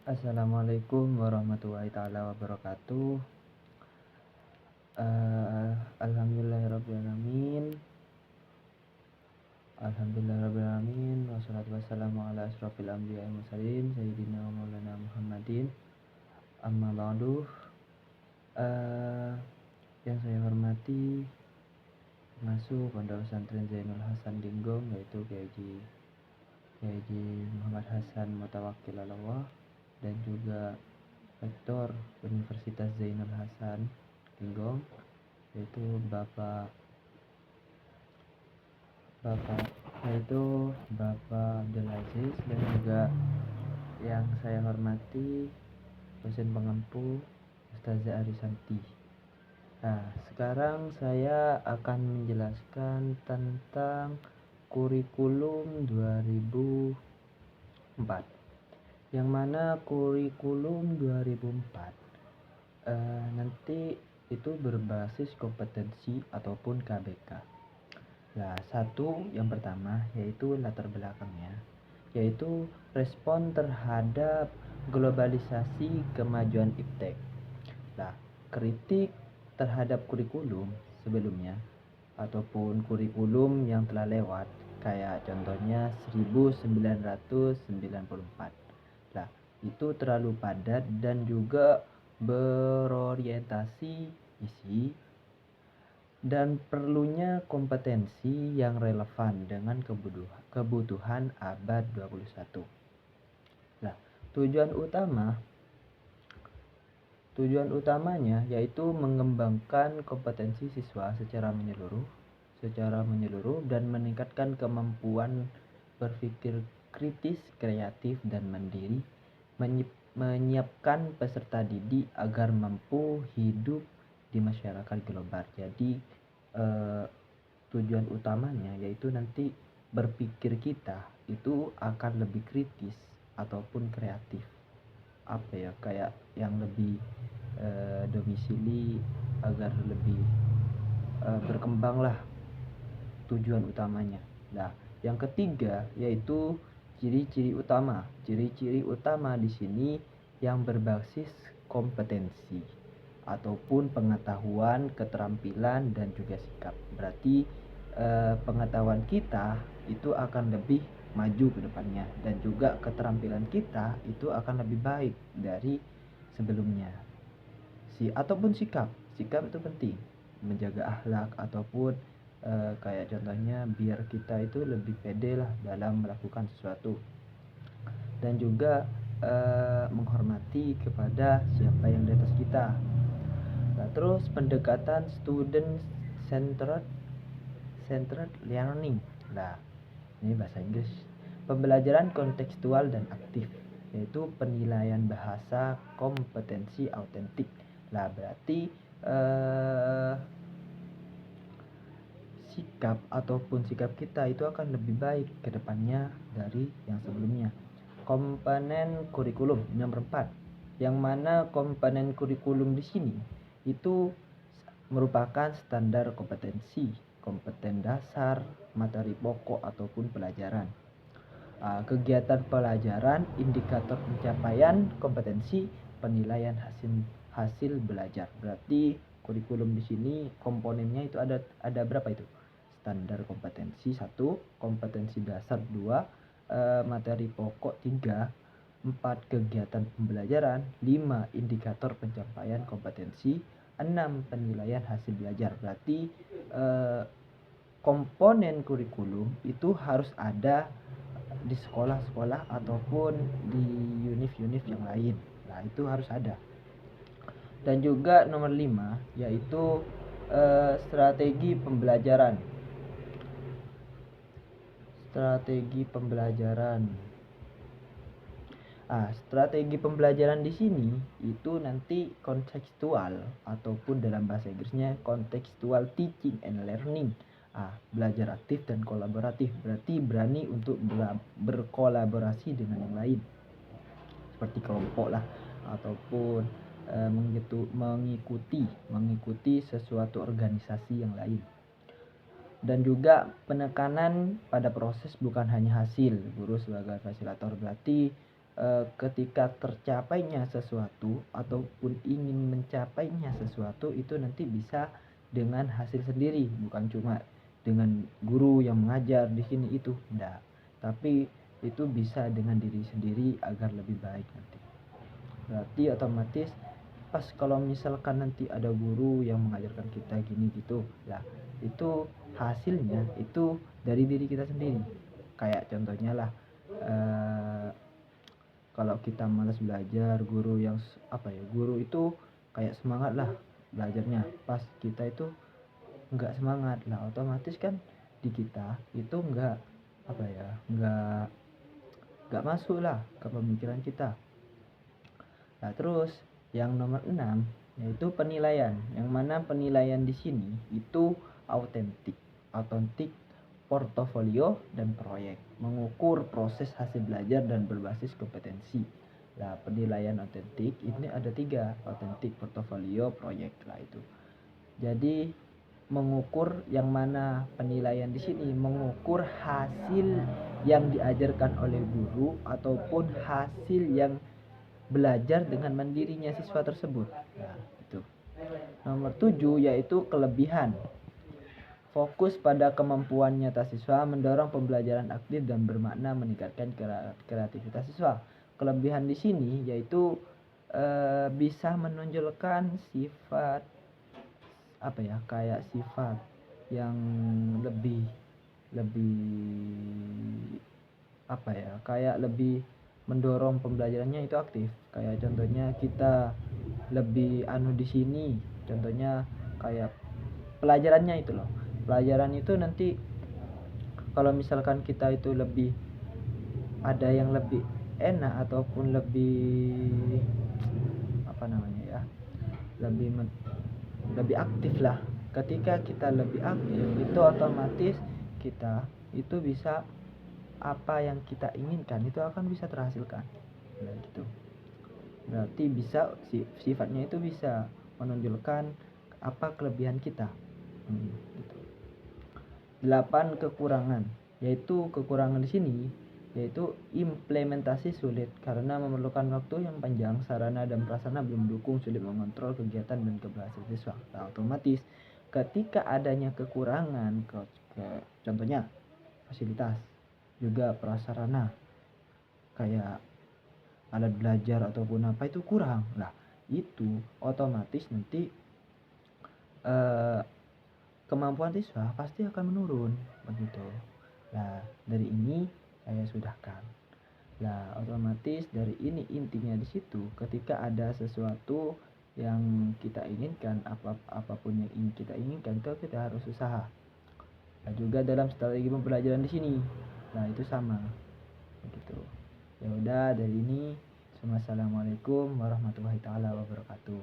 Assalamualaikum warahmatullahi taala wabarakatuh. Alhamdulillahirrabbilalamin. Alhamdulillahirrabbilalamin. Wassalatu wassalamu ala asrofil anbiya wal mursalin sayyidina wa maulana Muhammadin. Amma ba'du. Yang saya hormati pengasuh Pondok Pesantren Zainul Hasan Linggong, yaitu Kiai Muhammad Hasan Mutawakkil Allah, dan juga Rektor Universitas Zainul Hasan Linggong, yaitu Bapak Abdul Aziz, dan juga yang saya hormati dosen pengampu Ustazah Arisanti. Nah, sekarang saya akan menjelaskan tentang kurikulum 2004, yang mana kurikulum 2004 nanti itu berbasis kompetensi ataupun KBK. Nah, yang pertama yaitu latar belakangnya, yaitu respon terhadap globalisasi kemajuan iptek. Nah, kritik terhadap kurikulum sebelumnya ataupun kurikulum yang telah lewat, kayak contohnya 1994. Nah, itu terlalu padat dan juga berorientasi isi dan perlunya kompetensi yang relevan dengan kebutuhan abad 21. Nah, Tujuan utamanya yaitu mengembangkan kompetensi siswa secara menyeluruh dan meningkatkan kemampuan berpikir kritis, kreatif, dan mandiri, menyiapkan peserta didik agar mampu hidup di masyarakat global. Jadi tujuan utamanya yaitu nanti berpikir kita itu akan lebih kritis ataupun kreatif, kayak yang lebih domisili agar lebih berkembang lah, tujuan utamanya. Nah, yang ketiga yaitu ciri-ciri utama. Ciri-ciri utama di sini yang berbasis kompetensi ataupun pengetahuan, keterampilan, dan juga sikap. Berarti pengetahuan kita itu akan lebih maju ke depannya, dan juga keterampilan kita itu akan lebih baik dari sebelumnya. Ataupun sikap itu penting, menjaga akhlak ataupun kayak contohnya biar kita itu lebih pede lah dalam melakukan sesuatu, dan juga menghormati kepada siapa yang di atas kita. Nah, terus pendekatan student centered learning. Nah, ini bahasa Inggris. Pembelajaran kontekstual dan aktif, yaitu penilaian bahasa kompetensi autentik. Nah, berarti sikap kita itu akan lebih baik ke depannya dari yang sebelumnya. Komponen kurikulum nomor 4, yang mana komponen kurikulum di sini itu merupakan standar kompetensi, kompeten dasar, materi pokok ataupun pelajaran. Kegiatan pelajaran, indikator pencapaian kompetensi, penilaian hasil belajar. Berarti kurikulum di sini komponennya itu ada berapa itu? Standar kompetensi 1, kompetensi dasar 2, materi pokok 3, 4 kegiatan pembelajaran, 5 indikator pencapaian kompetensi, 6 penilaian hasil belajar. Berarti komponen kurikulum itu harus ada di sekolah-sekolah ataupun di univ-univ yang lain. Nah, itu harus ada. Dan juga nomor 5 yaitu strategi pembelajaran. Strategi pembelajaran di sini itu nanti kontekstual ataupun dalam bahasa Inggrisnya contextual teaching and learning. Belajar aktif dan kolaboratif, berarti berani untuk berkolaborasi dengan yang lain seperti kelompok lah, ataupun mengikuti sesuatu organisasi yang lain. Dan juga penekanan pada proses bukan hanya hasil. Guru sebagai fasilitator, berarti ketika tercapainya sesuatu ataupun ingin mencapainya sesuatu itu nanti bisa dengan hasil sendiri, bukan cuma dengan guru yang mengajar di sini itu enggak, tapi itu bisa dengan diri sendiri agar lebih baik nanti. Berarti otomatis pas kalau misalkan nanti ada guru yang mengajarkan kita gini gitu lah, itu hasilnya itu dari diri kita sendiri. Kayak contohnya lah, kalau kita malas belajar, guru itu kayak semangat lah belajarnya, pas kita itu nggak semangat lah, otomatis kan di kita itu nggak masuk lah ke pemikiran kita. Nah terus yang nomor 6 yaitu penilaian, yang mana penilaian di sini itu autentik portofolio dan proyek, mengukur proses hasil belajar dan berbasis kompetensi. Nah penilaian autentik ini ada 3, autentik, portofolio, proyek lah itu. Jadi mengukur, yang mana penilaian di sini mengukur hasil yang diajarkan oleh guru ataupun hasil yang belajar dengan mandirinya siswa tersebut. Nah, itu. Nomor 7 yaitu kelebihan. Fokus pada kemampuan nyata siswa, mendorong pembelajaran aktif dan bermakna, meningkatkan kreativitas siswa. Kelebihan di sini yaitu bisa menonjolkan sifat kayak sifat yang lebih kayak lebih mendorong pembelajarannya itu aktif. Kayak contohnya kita lebih di sini, contohnya kayak pelajarannya itu loh. Pelajaran itu nanti kalau misalkan kita itu lebih ada yang lebih enak ataupun lebih lebih aktif lah. Ketika kita lebih aktif itu otomatis kita itu bisa apa yang kita inginkan itu akan bisa terhasilkan. Nah, gitu. Berarti bisa sifatnya itu bisa menonjolkan apa kelebihan kita. Gitu. 8 kekurangan, yaitu kekurangan di sini yaitu implementasi sulit karena memerlukan waktu yang panjang, sarana dan prasarana belum mendukung, sulit mengontrol kegiatan dan keberhasilan siswa. Nah, otomatis ketika adanya kekurangan contohnya fasilitas, juga prasarana kayak alat belajar ataupun apa itu kurang, lah itu otomatis nanti kemampuan siswa pasti akan menurun begitu. Nah dari ini saya sudahkan. Nah otomatis dari ini intinya di situ, ketika ada sesuatu yang kita inginkan, apapun yang ingin kita inginkan itu kita harus usaha. Nah, juga dalam strategi pembelajaran di sini, nah itu sama begitu. Ya udah dari ini. Assalamualaikum warahmatullahi taala wabarakatuh.